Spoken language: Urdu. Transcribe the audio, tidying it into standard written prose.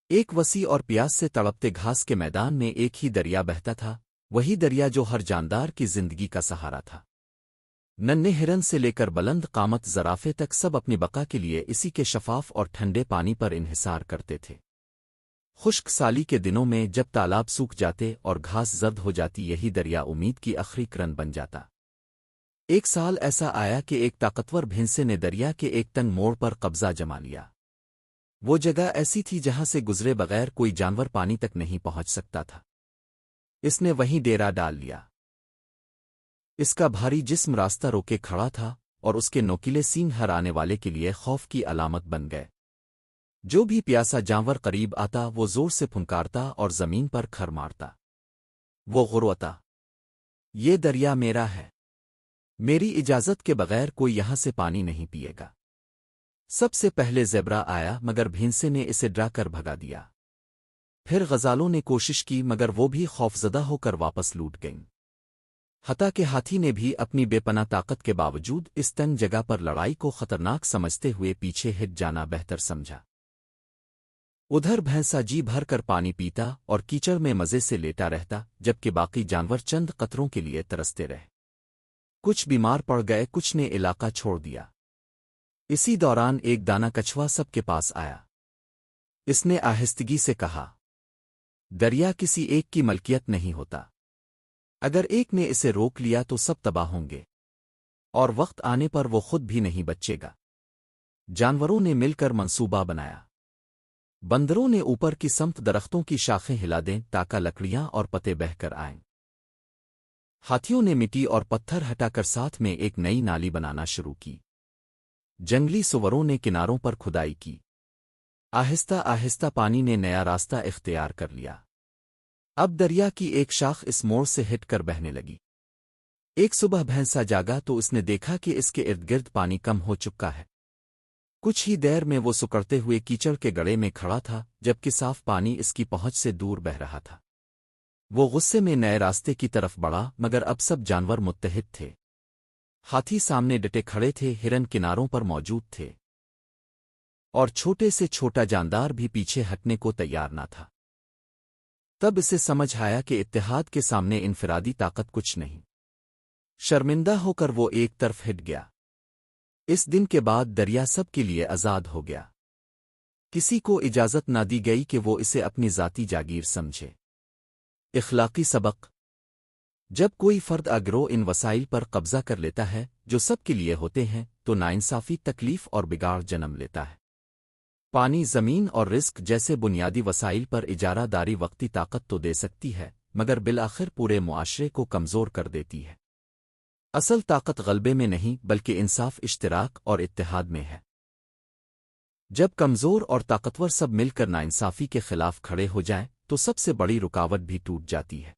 ایک وسیع اور پیاس سے تڑپتے گھاس کے میدان میں ایک ہی دریا بہتا تھا، وہی دریا جو ہر جاندار کی زندگی کا سہارا تھا۔ ننھے ہرن سے لے کر بلند قامت زرافے تک سب اپنی بقا کے لیے اسی کے شفاف اور ٹھنڈے پانی پر انحصار کرتے تھے۔ خشک سالی کے دنوں میں جب تالاب سوکھ جاتے اور گھاس زرد ہو جاتی، یہی دریا امید کی آخری کرن بن جاتا۔ ایک سال ایسا آیا کہ ایک طاقتور بھینسے نے دریا کے ایک تنگ موڑ پر قبضہ جما لیا۔ وہ جگہ ایسی تھی جہاں سے گزرے بغیر کوئی جانور پانی تک نہیں پہنچ سکتا تھا۔ اس نے وہیں ڈیرا ڈال لیا۔ اس کا بھاری جسم راستہ روکے کھڑا تھا اور اس کے نوکیلے سینگ ہر آنے والے کے لیے خوف کی علامت بن گئے۔ جو بھی پیاسا جانور قریب آتا وہ زور سے پھنکارتا اور زمین پر کھر مارتا۔ وہ غروتا، یہ دریا میرا ہے، میری اجازت کے بغیر کوئی یہاں سے پانی نہیں پیے گا۔ سب سے پہلے زیبرا آیا مگر بھینسے نے اسے ڈرا کر بھگا دیا۔ پھر غزالوں نے کوشش کی مگر وہ بھی خوفزدہ ہو کر واپس لوٹ گئیں۔ حتیٰ کہ ہاتھی نے بھی اپنی بے پناہ طاقت کے باوجود اس تنگ جگہ پر لڑائی کو خطرناک سمجھتے ہوئے پیچھے ہٹ جانا بہتر سمجھا۔ ادھر بھینسا جی بھر کر پانی پیتا اور کیچڑ میں مزے سے لیٹا رہتا، جبکہ باقی جانور چند قطروں کے لیے ترستے رہے۔ کچھ بیمار پڑ گئے، کچھ نے علاقہ چھوڑ دیا۔ اسی دوران ایک دانا کچھوا سب کے پاس آیا۔ اس نے آہستگی سے کہا، دریا کسی ایک کی ملکیت نہیں ہوتا۔ اگر ایک نے اسے روک لیا تو سب تباہ ہوں گے، اور وقت آنے پر وہ خود بھی نہیں بچے گا۔ جانوروں نے مل کر منصوبہ بنایا۔ بندروں نے اوپر کی سمت درختوں کی شاخیں ہلا دیں تاکہ لکڑیاں اور پتے بہہ کر آئیں۔ ہاتھیوں نے مٹی اور پتھر ہٹا کر ساتھ میں ایک نئی نالی بنانا شروع کی۔ جنگلی سوروں نے کناروں پر کھدائی کی۔ آہستہ آہستہ پانی نے نیا راستہ اختیار کر لیا۔ اب دریا کی ایک شاخ اس موڑ سے ہٹ کر بہنے لگی۔ ایک صبح بھینسا جاگا تو اس نے دیکھا کہ اس کے ارد گرد پانی کم ہو چکا ہے۔ کچھ ہی دیر میں وہ سکڑتے ہوئے کیچڑ کے گڑھے میں کھڑا تھا، جبکہ صاف پانی اس کی پہنچ سے دور بہہ رہا تھا۔ وہ غصے میں نئے راستے کی طرف بڑھا مگر اب سب جانور متحد تھے۔ ہاتھی سامنے ڈٹے کھڑے تھے، ہرن کناروں پر موجود تھے، اور چھوٹے سے چھوٹا جاندار بھی پیچھے ہٹنے کو تیار نہ تھا۔ تب اسے سمجھ آیا کہ اتحاد کے سامنے انفرادی طاقت کچھ نہیں۔ شرمندہ ہو کر وہ ایک طرف ہٹ گیا۔ اس دن کے بعد دریا سب کے لیے آزاد ہو گیا۔ کسی کو اجازت نہ دی گئی کہ وہ اسے اپنی ذاتی جاگیر سمجھے۔ اخلاقی سبق: جب کوئی فرد اگرو ان وسائل پر قبضہ کر لیتا ہے جو سب کے لیے ہوتے ہیں تو ناانصافی، تکلیف اور بگاڑ جنم لیتا ہے۔ پانی، زمین اور رزق جیسے بنیادی وسائل پر اجارہ داری وقتی طاقت تو دے سکتی ہے مگر بالآخر پورے معاشرے کو کمزور کر دیتی ہے۔ اصل طاقت غلبے میں نہیں بلکہ انصاف، اشتراک اور اتحاد میں ہے۔ جب کمزور اور طاقتور سب مل کر ناانصافی کے خلاف کھڑے ہو جائیں تو سب سے بڑی رکاوٹ بھی ٹوٹ جاتی ہے۔